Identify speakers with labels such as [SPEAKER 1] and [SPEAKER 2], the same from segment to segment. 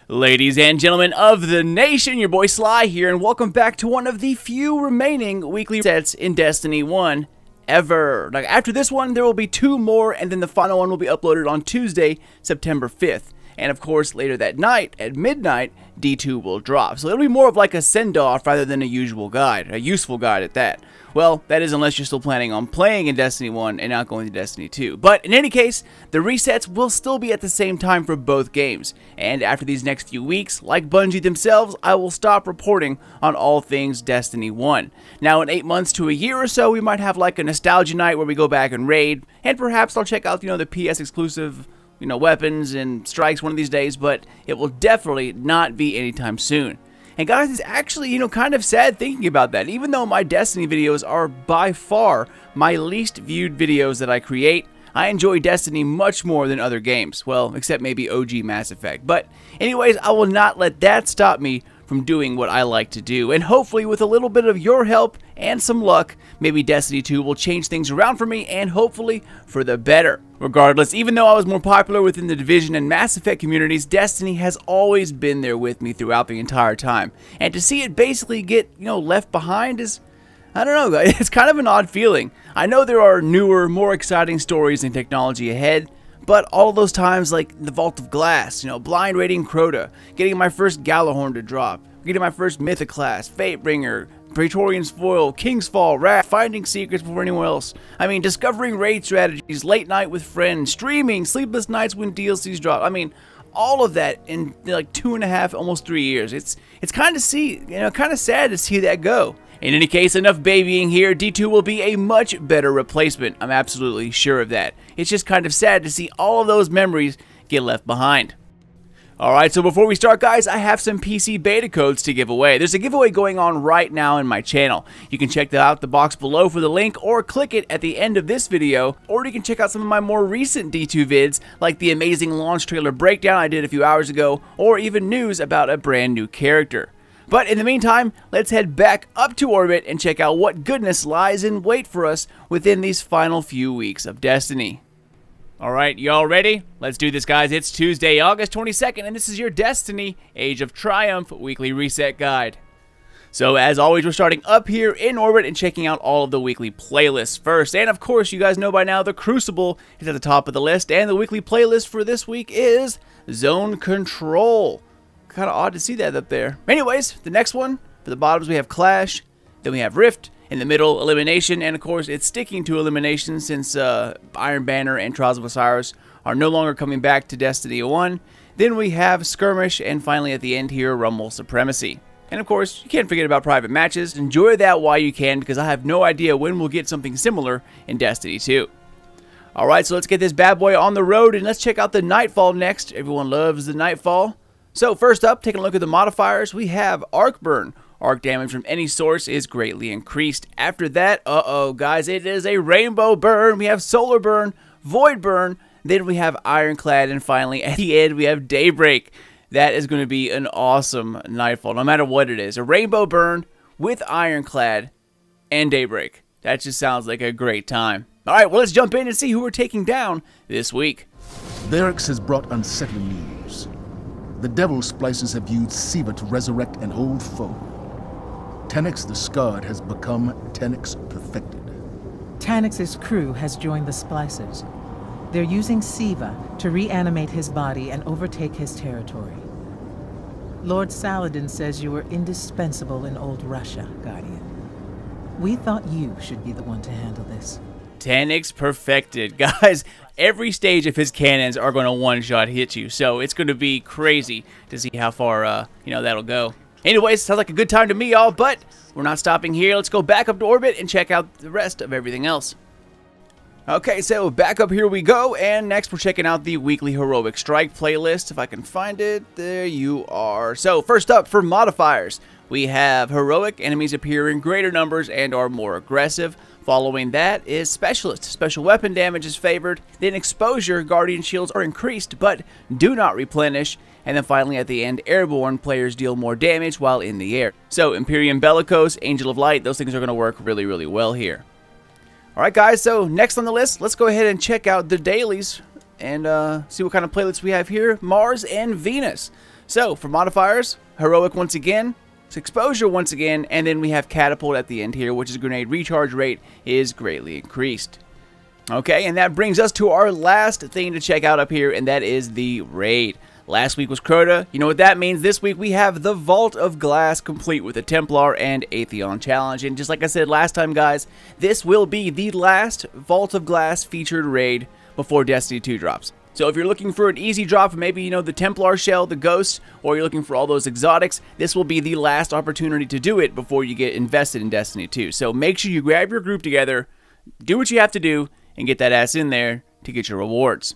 [SPEAKER 1] Ladies and gentlemen of the nation, your boy Sly here, and welcome back to one of the few remaining weekly sets in Destiny 1 ever. Like, after this one, there will be 2 more, and then the final one will be uploaded on Tuesday, September 5th. And of course, later that night, at midnight, D2 will drop. So it'll be more of like a send-off rather than a usual guide, a useful guide at that. Well, that is unless you're still planning on playing in Destiny 1 and not going to Destiny 2. But in any case, the resets will still be at the same time for both games. And after these next few weeks, like Bungie themselves, I will stop reporting on all things Destiny 1. Now, in 8 months to a year or so, we might have like a nostalgia night where we go back and raid. And perhaps I'll check out, the PS exclusive weapons and strikes one of these days, but it will definitely not be anytime soon. And guys, it's actually, kind of sad thinking about that. Even though my Destiny videos are by far my least viewed videos that I create, I enjoy Destiny much more than other games. Well, except maybe OG Mass Effect. But anyways, I will not let that stop me from doing what I like to do. And hopefully with a little bit of your help and some luck, maybe Destiny 2 will change things around for me, and hopefully for the better. Regardless, even though I was more popular within the Division and Mass Effect communities, Destiny has always been there with me throughout the entire time. And to see it basically get, left behind is, I don't know, it's kind of an odd feeling. I know there are newer, more exciting stories and technology ahead, but all those times, like the Vault of Glass, blind raiding Crota, getting my first Galahorn to drop, getting my first Mythic class, Fatebringer, Praetorian's Foil, King's Fall, Wrath, finding secrets before anyone else. I mean, discovering raid strategies, late night with friends, streaming, sleepless nights when DLCs drop. I mean, all of that in like 2.5, almost 3 years. It's kind of sad to see that go. In any case, enough babying here. D2 will be a much better replacement. I'm absolutely sure of that. It's just kind of sad to see all of those memories get left behind. Alright, so before we start, guys, I have some PC beta codes to give away. There's a giveaway going on right now in my channel. You can check out the box below for the link, or click it at the end of this video, or you can check out some of my more recent D2 vids, like the amazing launch trailer breakdown I did a few hours ago, or even news about a brand new character. But in the meantime, let's head back up to orbit and check out what goodness lies in wait for us within these final few weeks of Destiny. Alright, y'all ready? Let's do this, guys. It's Tuesday, August 22nd, and this is your Destiny Age of Triumph weekly reset guide. So, as always, we're starting up here in orbit and checking out all of the weekly playlists first. And, of course, you guys know by now the Crucible is at the top of the list, and the weekly playlist for this week is Zone Control. Kind of odd to see that up there. Anyways, the next one, for the bottoms, we have Clash, then we have Rift. In the middle, Elimination, and of course, it's sticking to Elimination since Iron Banner and Trials of Osiris are no longer coming back to Destiny 1. Then we have Skirmish, and finally at the end here, Rumble Supremacy. And of course, you can't forget about private matches. Enjoy that while you can, because I have no idea when we'll get something similar in Destiny 2. Alright, so let's get this bad boy on the road, and let's check out the Nightfall next. Everyone loves the Nightfall. So first up, taking a look at the modifiers, we have Arc Burn. Arc damage from any source is greatly increased. After that, guys, it is a Rainbow Burn. We have Solar Burn, Void Burn, then we have Ironclad, and finally, at the end, we have Daybreak. That is going to be an awesome Nightfall, no matter what it is. A Rainbow Burn with Ironclad and Daybreak. That just sounds like a great time. Alright, well, let's jump in and see who we're taking down this week.
[SPEAKER 2] Varix has brought unsettling news. The Devil Splicers have used Siva to resurrect an old foe. Taniks the Scarred has become Taniks Perfected.
[SPEAKER 3] Tanix's crew has joined the Splicers. They're using Siva to reanimate his body and overtake his territory. Lord Saladin says you were indispensable in old Russia, Guardian. We thought you should be the one to handle this.
[SPEAKER 1] Taniks Perfected. Guys, every stage of his cannons are going to one-shot hit you, so it's going to be crazy to see how far, that'll go. Anyways, sounds like a good time to me, y'all, but we're not stopping here. Let's go back up to orbit and check out the rest of everything else. Okay, so back up here we go, and next we're checking out the weekly Heroic Strike playlist. If I can find it, there you are. So, first up for modifiers, we have Heroic. Enemies appear in greater numbers and are more aggressive. Following that is Specialist. Special weapon damage is favored. Then Exposure, Guardian shields are increased, but do not replenish. And then finally at the end, Airborne, players deal more damage while in the air. So Imperium Bellicose, Angel of Light, those things are going to work really, really well here. Alright guys, so next on the list, let's go ahead and check out the dailies and see what kind of playlists we have here. Mars and Venus. So, for modifiers, Heroic once again, Exposure once again, and then we have Catapult at the end here, which is grenade recharge rate is greatly increased. Okay, and that brings us to our last thing to check out up here, and that is the raid. Last week was Crota. You know what that means? This week we have the Vault of Glass complete with the Templar and Atheon challenge. And just like I said last time, guys, this will be the last Vault of Glass featured raid before Destiny 2 drops. So if you're looking for an easy drop, maybe, you know, the Templar shell, the Ghost, or you're looking for all those exotics, this will be the last opportunity to do it before you get invested in Destiny 2. So make sure you grab your group together, do what you have to do, and get that ass in there to get your rewards.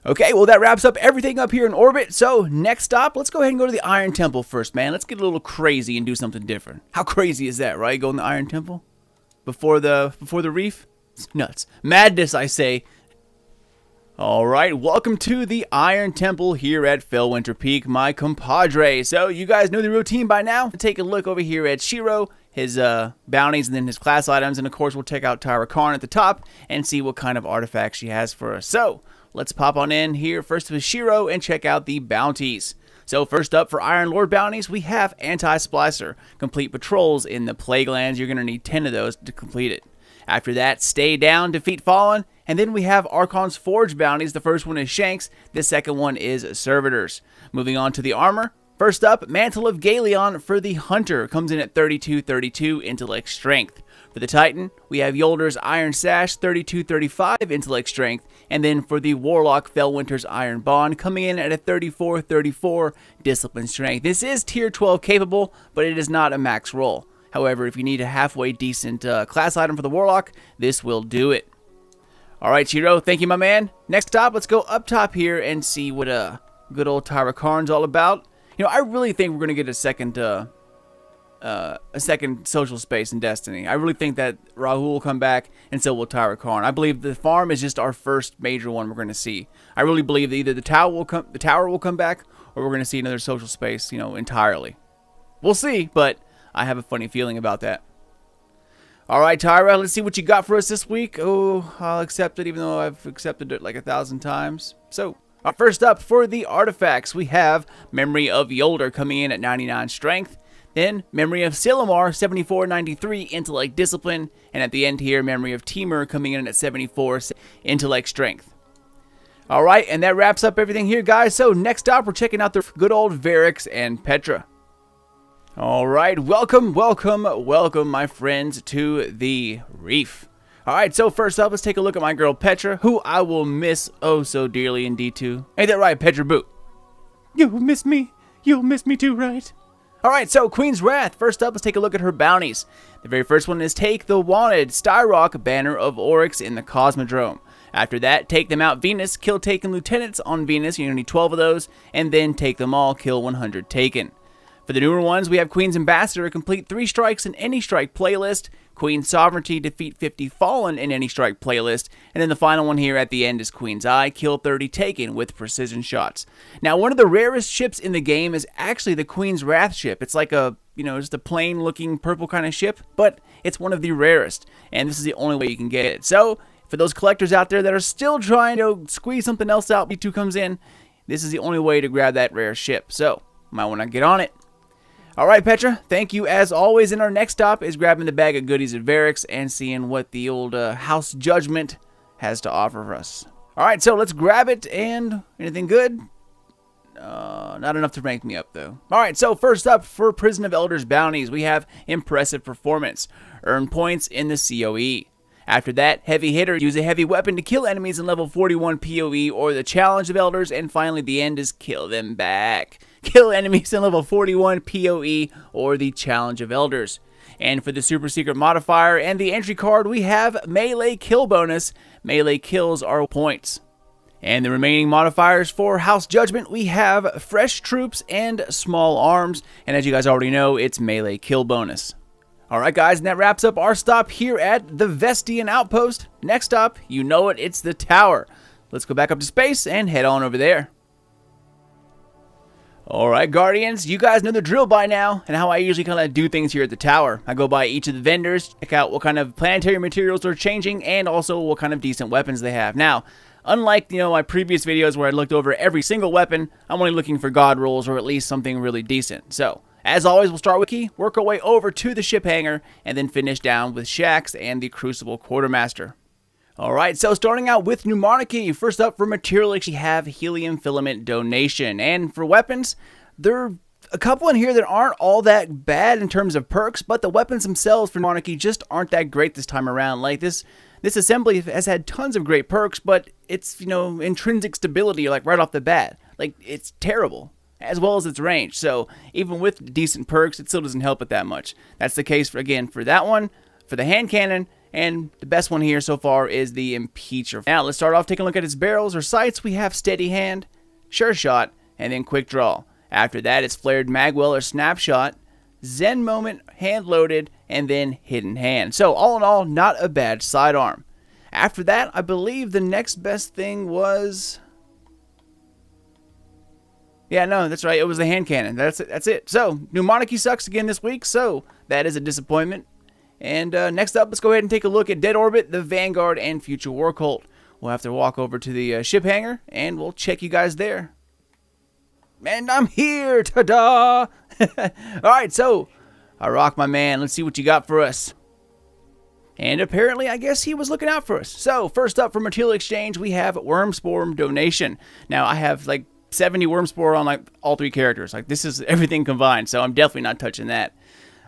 [SPEAKER 1] Okay, well that wraps up everything up here in orbit. So next stop, let's go ahead and go to the Iron Temple first, man. Let's get a little crazy and do something different. How crazy is that, right? Go in the Iron Temple before the reef? It's nuts. Madness, I say. Alright, welcome to the Iron Temple here at Fellwinter Peak, my compadre. So, you guys know the routine by now. Take a look over here at Shiro, his bounties, and then his class items. And of course, we'll check out Tyra Karn at the top and see what kind of artifacts she has for us. So, let's pop on in here first with Shiro and check out the bounties. So first up for Iron Lord bounties, we have Anti-Splicer. Complete patrols in the Plaguelands. You're going to need 10 of those to complete it. After that, Stay Down, Defeat Fallen. And then we have Archon's Forge bounties. The first one is Shanks. The second one is Servitors. Moving on to the armor. First up, Mantle of Galeon for the Hunter. Comes in at 32-32 Intellect Strength. For the Titan, we have Yolder's Iron Sash, 32-35 Intellect Strength. And then for the Warlock, Fellwinter's Iron Bond, coming in at a 34-34 Discipline Strength. This is Tier 12 capable, but it is not a max roll. However, if you need a halfway decent class item for the Warlock, this will do it. Alright, Shiro, thank you, my man. Next stop, let's go up top here and see what good old Tyra Karn's all about. You know, I really think we're going to get a second social space in Destiny. I really think that Rahul will come back, and so will Tyra Karn. I believe the farm is just our first major one we're going to see. I really believe that either the tower will come back, or we're going to see another social space, you know, entirely. We'll see, but I have a funny feeling about that. Alright, Tyra, let's see what you got for us this week. Oh, I'll accept it, even though I've accepted it like 1,000 times. So, first up for the artifacts, we have Memory of Yolder coming in at 99 Strength. Then, Memory of Silumar, 74-93 Intellect Discipline. And at the end here, Memory of Temur coming in at 74 Intellect Strength. Alright, and that wraps up everything here, guys. So, next up, we're checking out the good old Varix and Petra. Alright, welcome, my friends, to the Reef. Alright, so first up, let's take a look at my girl Petra, who I will miss oh so dearly in D2. Ain't that right, Petra Boot? You'll miss me too, right? Alright, so Queen's Wrath. First up, let's take a look at her bounties. The very first one is take the wanted Styrock Banner of Oryx in the Cosmodrome. After that, take them out Venus, kill taken lieutenants on Venus, you're going to need 12 of those, and then take them all, kill 100 taken. For the newer ones, we have Queen's Ambassador, complete 3 strikes in any strike playlist, Queen's Sovereignty, defeat 50 Fallen in any strike playlist, and then the final one here at the end is Queen's Eye, kill 30 taken with precision shots. Now, one of the rarest ships in the game is actually the Queen's Wrath ship. It's like a, you know, just a plain looking purple kind of ship, but it's one of the rarest, and this is the only way you can get it. So, for those collectors out there that are still trying to squeeze something else out B2 comes in, this is the only way to grab that rare ship. So, might want to get on it. Alright, Petra, thank you as always. And our next stop is grabbing the bag of goodies at Varix and seeing what the old House Judgment has to offer for us. Alright, so let's grab it. And anything good? Not enough to rank me up, though. Alright, so first up for Prison of Elders bounties, we have Impressive Performance. Earn points in the COE. After that, Heavy Hitter, use a heavy weapon to kill enemies in level 41 PoE or the Challenge of Elders. And finally, the end is Kill Them Back. Kill enemies in level 41 PoE or the Challenge of Elders. And for the Super Secret Modifier and the entry card, we have Melee Kill Bonus. Melee kills are points. And the remaining modifiers for House Judgment, we have Fresh Troops and Small Arms. And as you guys already know, it's Melee Kill Bonus. Alright guys, and that wraps up our stop here at the Vestian Outpost. Next up, you know it, it's the Tower. Let's go back up to space and head on over there. Alright, Guardians, you guys know the drill by now, and how I usually kind of do things here at the tower. I go by each of the vendors, check out what kind of planetary materials are changing, and also what kind of decent weapons they have. Now, unlike, my previous videos where I looked over every single weapon, I'm only looking for god rolls or at least something really decent. So, as always, we'll start with key, work our way over to the ship hangar, and then finish down with Shaxx and the Crucible Quartermaster. Alright, so starting out with New Monarchy, first up for material, we have Helium Filament Donation, and for weapons, there are a couple in here that aren't all that bad in terms of perks, but the weapons themselves for Monarchy just aren't that great this time around. Like this assembly has had tons of great perks, but its, intrinsic stability, like right off the bat, like it's terrible, as well as its range. So even with decent perks, it still doesn't help it that much. That's the case for that one, for the hand cannon. And the best one here so far is the Impeacher. Now, let's start off taking a look at its barrels or sights. We have Steady Hand, Sure Shot, and then Quick Draw. After that, it's Flared Magwell or Snapshot, Zen Moment, Hand Loaded, and then Hidden Hand. So, all in all, not a bad sidearm. After that, I believe the next best thing was... Yeah, no, that's right. It was the hand cannon. That's it. So, New Monarchy sucks again this week, so that is a disappointment. And next up, let's go ahead and take a look at Dead Orbit, the Vanguard, and Future War Cult. We'll have to walk over to the ship hangar, and we'll check you guys there. And I'm here! Ta-da! Alright, so, I rock my man. Let's see what you got for us. And apparently, I guess he was looking out for us. So, first up for Material Exchange, we have Wormspore Donation. Now, I have, 70 Wormspore on, all three characters. This is everything combined, so I'm definitely not touching that.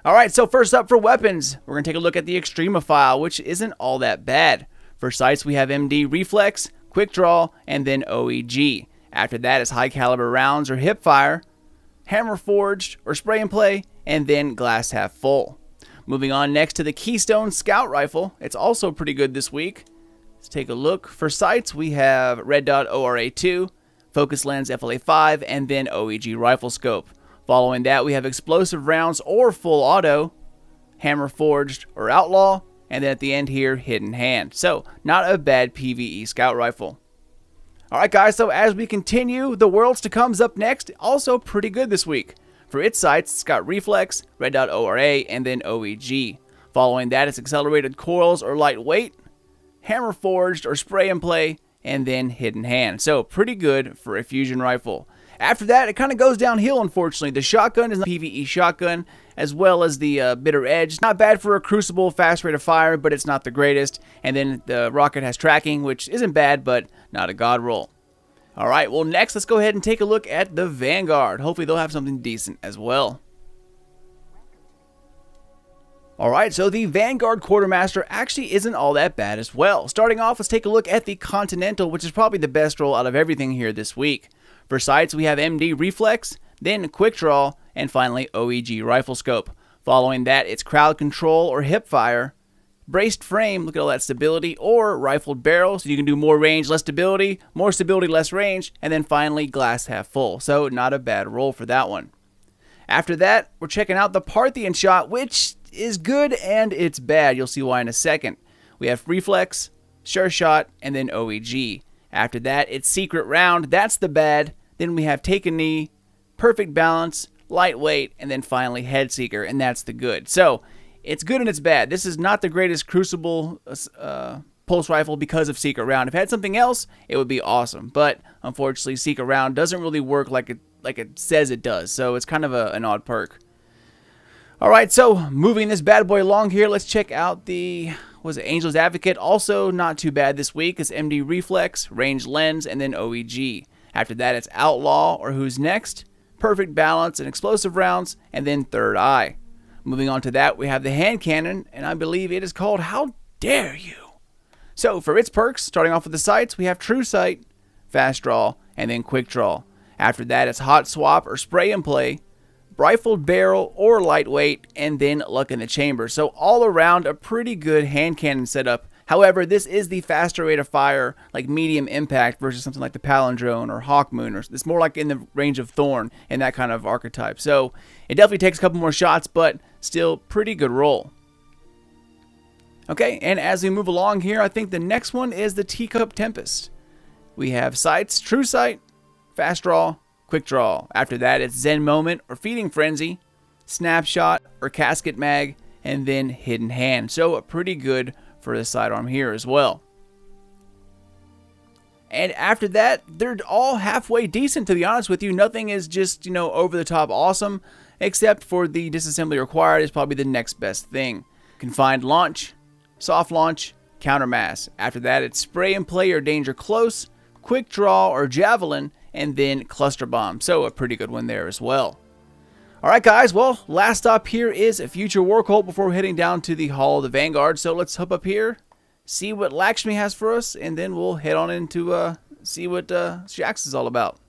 [SPEAKER 1] Alright, so first up for weapons, we're going to take a look at the Extremophile, which isn't all that bad. For sights, we have MD Reflex, Quick Draw, and then OEG. After that is High Caliber Rounds or Hip Fire, Hammer Forged or Spray and Play, and then Glass Half Full. Moving on next to the Keystone Scout Rifle, it's also pretty good this week. Let's take a look. For sights, we have Red Dot ORA2, Focus Lens FLA5, and then OEG Rifle Scope. Following that, we have Explosive Rounds or Full Auto, Hammer Forged or Outlaw, and then at the end here, Hidden Hand. So, not a bad PvE Scout Rifle. Alright guys, so as we continue, the Worlds to Come's up next, also pretty good this week. For its sights, it's got Reflex, Red Dot ORA, and then OEG. Following that, it's Accelerated Coils or Lightweight, Hammer Forged or Spray and Play, and then Hidden Hand. So, pretty good for a fusion rifle. After that, it kind of goes downhill, unfortunately. The shotgun is a PvE shotgun, as well as the Bitter Edge. Not bad for a Crucible, fast rate of fire, but it's not the greatest. And then the rocket has tracking, which isn't bad, but not a god roll. Alright, well next, let's go ahead and take a look at the Vanguard. Hopefully they'll have something decent as well. Alright, so the Vanguard Quartermaster actually isn't all that bad as well. Starting off, let's take a look at the Continental, which is probably the best roll out of everything here this week. For sights, we have MD Reflex, then Quick Draw, and finally OEG Rifle Scope. Following that, it's Crowd Control or Hip Fire, Braced Frame, look at all that stability, or Rifled Barrel, so you can do more range, less stability, less range, and then finally Glass Half Full. So not a bad roll for that one. After that, we're checking out the Parthian Shot, which is good and it's bad. You'll see why in a second. We have Reflex, Sure Shot, and then OEG. After that, it's Secret Round. That's the bad. Then we have Take a Knee, Perfect Balance, Lightweight, and then finally Head Seeker, and that's the good. So, it's good and it's bad. This is not the greatest Crucible pulse rifle because of Secret Round. If it had something else, it would be awesome. But, unfortunately, Secret Round doesn't really work like it says it does. So, it's kind of an odd perk. Alright, so moving this bad boy along here, let's check out the... was it Angel's Advocate? Also not too bad this week. It's MD Reflex, Range Lens, and then OEG. After that, it's Outlaw, or Who's Next, Perfect Balance, and Explosive Rounds, and then Third Eye. Moving on to that, we have the Hand Cannon, and I believe it is called How Dare You! So, for its perks, starting off with the sights, we have True Sight, Fast Draw, and then Quick Draw. After that, it's Hot Swap, or Spray and Play, Rifled Barrel or Lightweight, and then Luck in the Chamber. So all around a pretty good hand cannon setup. However, this is the faster rate of fire, like medium impact versus something like the Palindrome or Hawkmoon, or it's more like in the range of Thorn and that kind of archetype. So it definitely takes a couple more shots, but still pretty good roll. Okay, and as we move along here, I think the next one is the Teacup Tempest. We have sights, True Sight, Fast Draw, Quick Draw. After that, it's Zen Moment or Feeding Frenzy, Snapshot or Casket Mag, and then Hidden Hand. So pretty good for the sidearm here as well. And after that, they're all halfway decent, to be honest with you. Nothing is just, over the top awesome, except for the disassembly required is probably the next best thing. Confined Launch, Soft Launch, Countermass. After that, it's Spray and Play or Danger Close, Quick Draw or Javelin, and then Cluster Bomb. So a pretty good one there as well. Alright guys, well, last stop here is a Future War Cult before heading down to the Hall of the Vanguard. So let's hop up here, see what Lakshmi has for us, and then we'll head on into see what Shax is all about.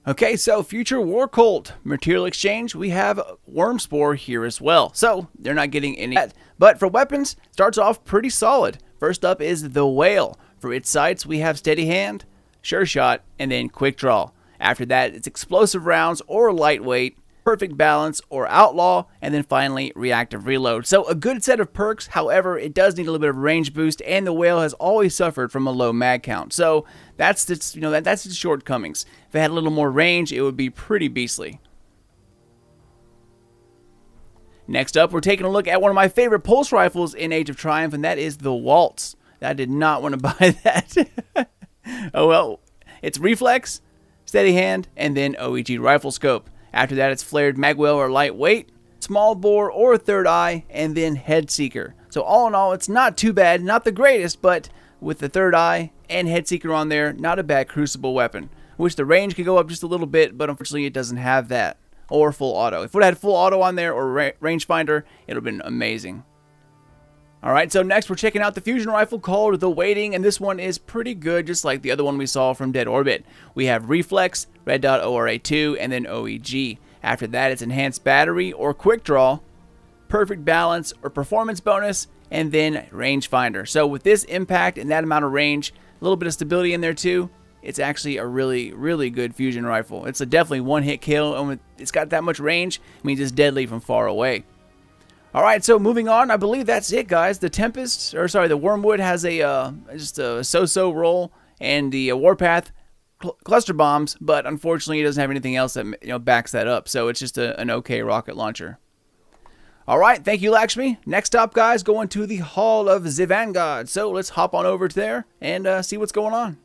[SPEAKER 1] Okay, so Future War Cult Material Exchange, we have Worm Spore here as well. So they're not getting any yet. But for weapons, starts off pretty solid. First up is the Whale. For its sights, we have Steady Hand, Sure Shot, and then Quick Draw. After that, it's Explosive Rounds or Lightweight, Perfect Balance or Outlaw, and then finally Reactive Reload. So a good set of perks. However, it does need a little bit of range boost, and the Whale has always suffered from a low mag count. So that's its that's its shortcomings. If it had a little more range, it would be pretty beastly. Next up, we're taking a look at one of my favorite pulse rifles in Age of Triumph, and that is the Waltz. I did not want to buy that. Oh well, it's Reflex, Steady Hand, and then OEG Rifle Scope. After that, it's Flared Magwell or Lightweight, Small Bore or Third Eye, and then Head Seeker. So all in all, it's not too bad, not the greatest, but with the Third Eye and Head Seeker on there, not a bad Crucible weapon. Which the range could go up just a little bit, but unfortunately it doesn't have that. Or full auto. If it had full auto on there or rangefinder, it would have been amazing. Alright, so next we're checking out the fusion rifle called the Waiting, and this one is pretty good, just like the other one we saw from Dead Orbit. We have Reflex, Red Dot ORA2, and then OEG. After that, it's Enhanced Battery or Quick Draw, Perfect Balance or Performance Bonus, and then Rangefinder. So with this impact and that amount of range, a little bit of stability in there too, it's actually a really, really good fusion rifle. It's a definitely one-hit kill, and when it's got that much range, it means it's deadly from far away. Alright, so moving on, I believe that's it, guys. The Tempest, or sorry, the Wormwood has a just a so-so roll, and the Warpath cluster bombs, but unfortunately it doesn't have anything else that backs that up, so it's just an okay rocket launcher. Alright, thank you, Lakshmi. Next up, guys, going to the Hall of the Vanguard. So let's hop on over to there and see what's going on.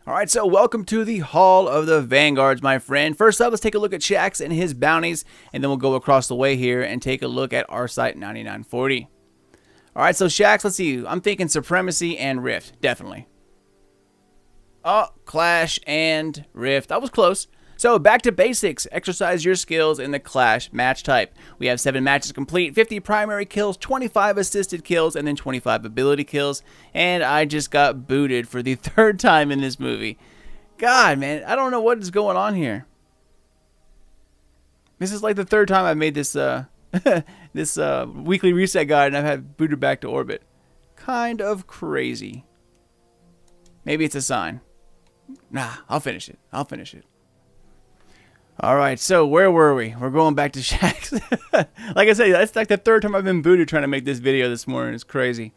[SPEAKER 1] Alright, so welcome to the Hall of the Vanguards, my friend. First up, let's take a look at Shax and his bounties, and then we'll go across the way here and take a look at our site 9940. Alright, so Shax, let's see. I'm thinking Supremacy and Rift, definitely. Oh, Clash and Rift. That was close. So, back to basics. Exercise your skills in the Clash match type. We have 7 matches complete, 50 primary kills, 25 assisted kills, and then 25 ability kills. And I just got booted for the 3rd time in this movie. God, man, I don't know what is going on here. This is like the 3rd time I've made this this weekly reset guide, and I've had booted back to orbit. Kind of crazy. Maybe it's a sign. Nah, I'll finish it. I'll finish it. Alright, so where were we? We're going back to Shax. Like I said, that's like the 3rd time I've been booted trying to make this video this morning. It's crazy.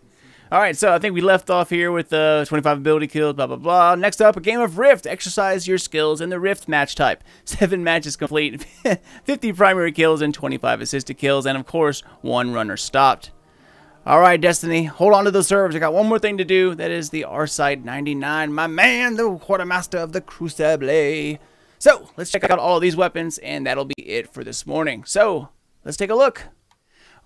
[SPEAKER 1] Alright, so I think we left off here with 25 ability kills, blah, blah, blah. Next up, a game of Rift. Exercise your skills in the Rift match type. 7 matches complete, 50 primary kills, and 25 assisted kills, and of course, 1 runner stopped. Alright, Destiny, hold on to those servers. I got one more thing to do. That is the R-Site 99. My man, the quartermaster of the Crucible. So, let's check out all of these weapons, and that'll be it for this morning. So, let's take a look.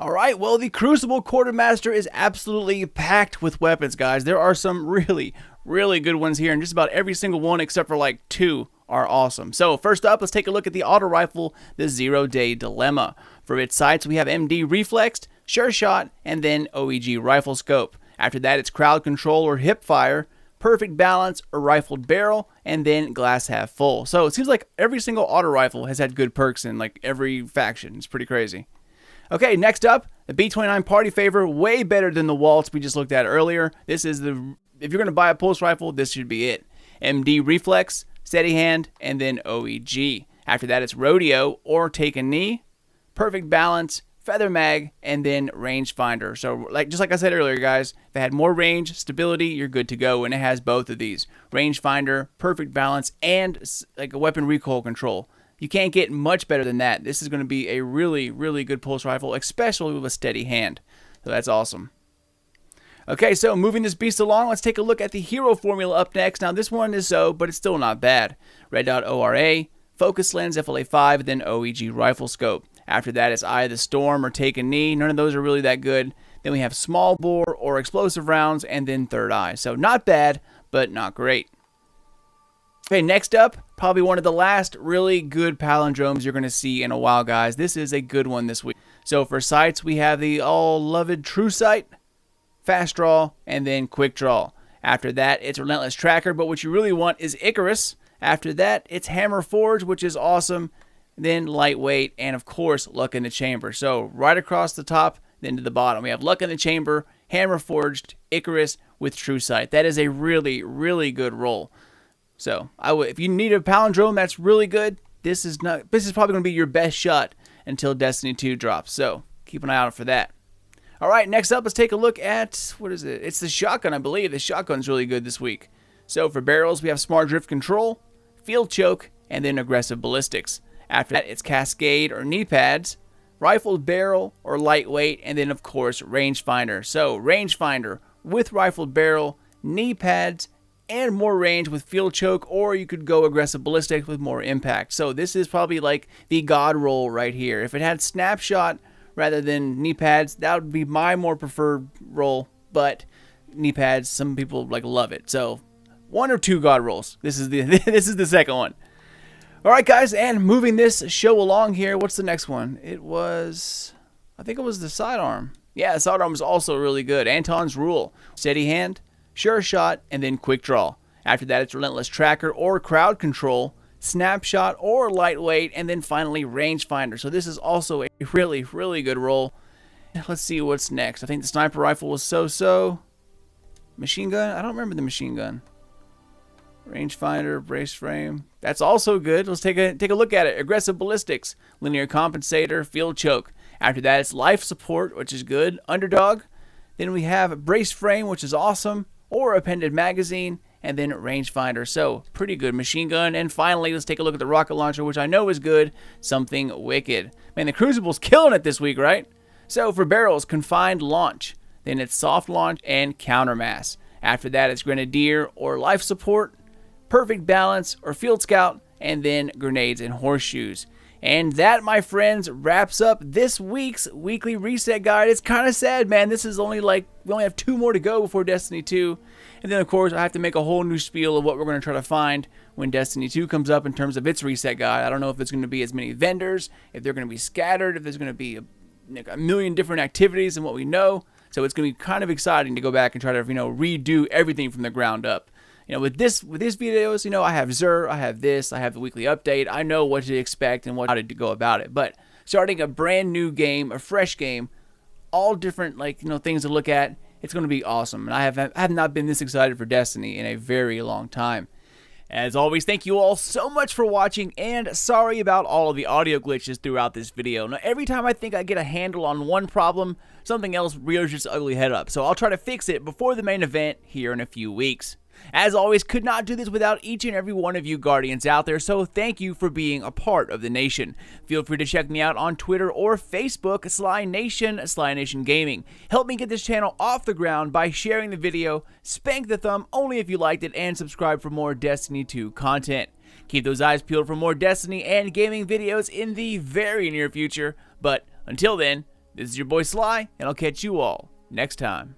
[SPEAKER 1] Alright, well, the Crucible Quartermaster is absolutely packed with weapons, guys. There are some really, really good ones here, and just about every single one except for like 2 are awesome. So, first up, let's take a look at the auto rifle, the Zero Day Dilemma. For its sights, we have MD Reflexed, Sure Shot, and then OEG Rifle Scope. After that, it's Crowd Control or Hip Fire, Perfect Balance or Rifled Barrel, and then Glass Half Full. So it seems like every single auto rifle has had good perks in like every faction. It's pretty crazy. Okay, next up, the B29 Party Favor, way better than the Waltz we just looked at earlier. This is the, if you're going to buy a pulse rifle, this should be it. MD Reflex, Steady Hand, and then OEG. After that, it's Rodeo or Take a Knee, Perfect Balance, feather mag, and then rangefinder. So just like I said earlier, guys, if it had more range, stability, you're good to go. And it has both of these: rangefinder, perfect balance, and like a weapon recoil control. You can't get much better than that. This is going to be a really, really good pulse rifle, especially with a steady hand. So that's awesome. Okay, so moving this beast along, let's take a look at the hero formula up next. Now this one is but it's still not bad. Red Dot ORA, Focus Lens FLA5, then OEG Rifle Scope. After that, it's Eye of the Storm or Take a Knee. None of those are really that good. Then we have Small Bore or Explosive Rounds, and then Third Eye. So not bad, but not great. Okay, next up, probably one of the last really good palindromes you're going to see in a while, guys. This is a good one this week. So for sights, we have the all-loved True Sight, Fast Draw, and then Quick Draw. After that, it's Relentless Tracker, but what you really want is Icarus. After that, it's Hammer Forge, which is awesome. Then Lightweight, and of course, Luck in the Chamber. So right across the top, then to the bottom, we have Luck in the Chamber, Hammer Forged, Icarus with True Sight. That is a really, really good roll. So if you need a palindrome that's really good, this is probably going to be your best shot until Destiny 2 drops. So keep an eye out for that. All right, next up, let's take a look at, what is it? It's the shotgun, I believe. The shotgun's really good this week. So for barrels, we have Smart Drift Control, Field Choke, and then Aggressive Ballistics. After that, it's Cascade or Knee Pads, Rifled Barrel or Lightweight, and then, of course, Rangefinder. So Rangefinder with Rifled Barrel, Knee Pads, and more range with Field Choke, or you could go Aggressive Ballistics with more impact. So this is probably like the god roll right here. If it had Snapshot rather than knee pads, that would be my more preferred roll, but knee pads, some people love it. So one or two god rolls. This is the second one. All right, guys, and moving this show along here, what's the next one? I think it was the sidearm. Yeah, the sidearm was also really good. Anton's Rule, Steady Hand, Sure Shot, and then Quick Draw. After that, it's Relentless Tracker or Crowd Control, Snapshot or Lightweight, and then finally Rangefinder. So this is also a really, really good roll. Let's see what's next. I think the Sniper Rifle was so-so. Machine Gun? I don't remember the Machine Gun. Rangefinder, Brace Frame. That's also good. Let's take a look at it. Aggressive Ballistics, Linear Compensator, Field Choke. After that, it's Life Support, which is good. Underdog. Then we have Brace Frame, which is awesome, or Appended Magazine, and then Rangefinder. So pretty good machine gun. And finally, let's take a look at the rocket launcher, which I know is good. Something wicked. Man, the Crucible's killing it this week, right? So for barrels, Confined Launch. Then it's Soft Launch and Countermass. After that, it's Grenadier or Life Support, Perfect Balance or Field Scout, and then Grenades and Horseshoes. And that, my friends, wraps up this week's weekly reset guide. It's kind of sad, man. This is only we only have 2 more to go before Destiny 2. And then, of course, I have to make a whole new spiel of what we're going to try to find when Destiny 2 comes up in terms of its reset guide. I don't know if it's going to be as many vendors, if they're going to be scattered, if there's going to be a million different activities than what we know. So it's going to be kind of exciting to go back and try to, redo everything from the ground up. With these videos, I have Xur, I have this, I have the weekly update. I know what to expect and how to go about it. But starting a brand new game, a fresh game, all different things to look at, it's going to be awesome. And I have not been this excited for Destiny in a very long time. As always, thank you all so much for watching, and sorry about all of the audio glitches throughout this video. Now, every time I think I get a handle on one problem, something else rears its ugly head up. So I'll try to fix it before the main event here in a few weeks. As always, could not do this without each and every one of you Guardians out there, so thank you for being a part of the nation. Feel free to check me out on Twitter or Facebook, Sly Nation Gaming. Help me get this channel off the ground by sharing the video, spank the thumb only if you liked it, and subscribe for more Destiny 2 content. Keep those eyes peeled for more Destiny and gaming videos in the very near future, but until then, this is your boy Sly, and I'll catch you all next time.